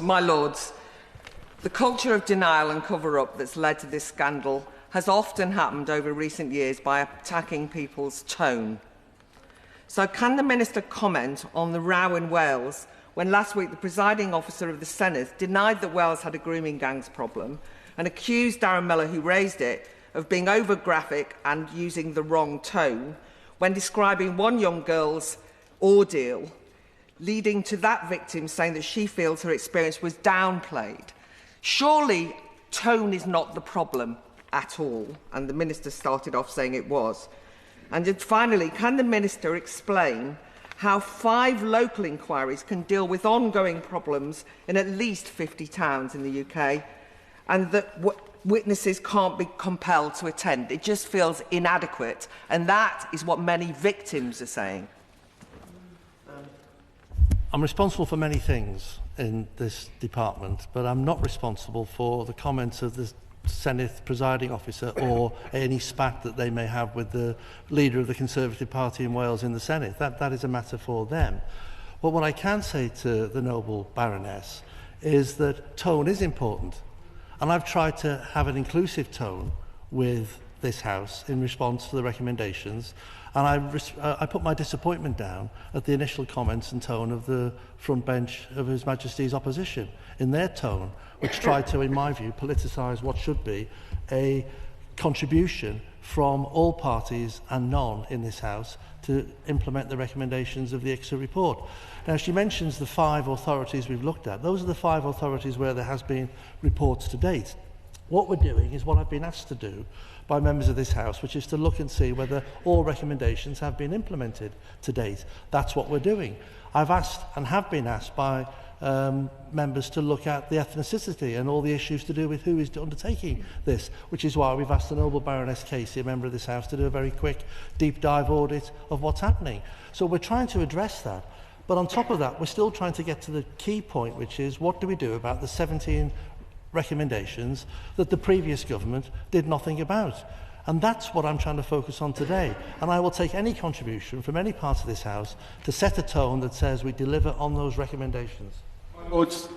My Lords, the culture of denial and cover-up that's led to this scandal has often happened over recent years by attacking people's tone. So can the Minister comment on the row in Wales when last week the presiding officer of the Senedd denied that Wales had a grooming gangs problem and accused Darren Miller, who raised it, of being over-graphic and using the wrong tone when describing one young girl's ordeal, leading to that victim saying that she feels her experience was downplayed? Surely tone is not the problem at all, and the Minister started off saying it was. And then finally, can the Minister explain how 5 local inquiries can deal with ongoing problems in at least 50 towns in the UK, and that witnesses can't be compelled to attend? It just feels inadequate, and that is what many victims are saying. I'm responsible for many things in this department, but I'm not responsible for the comments of the Senedd presiding officer or any spat that they may have with the leader of the Conservative Party in Wales in the Senedd. That is a matter for them. But what I can say to the noble Baroness is that tone is important. And I've tried to have an inclusive tone with this House in response to the recommendations, and I put my disappointment down at the initial comments and tone of the front bench of His Majesty's opposition, in their tone, which tried to, in my view, politicise what should be a contribution from all parties and none in this House to implement the recommendations of the ICSA report. Now, she mentions the 5 authorities we've looked at. Those are the 5 authorities where there has been reports to date. What we're doing is what I've been asked to do by members of this House, which is to look and see whether all recommendations have been implemented to date. That's what we're doing. I've asked and have been asked by members to look at the ethnicity and all the issues to do with who is undertaking this, which is why we've asked the noble Baroness Casey, a member of this House, to do a very quick deep dive audit of what's happening. So we're trying to address that. But on top of that, we're still trying to get to the key point, which is what do we do about the 17 recommendations that the previous government did nothing about? And that's what I'm trying to focus on today. And I will take any contribution from any part of this House to set a tone that says we deliver on those recommendations. Lords.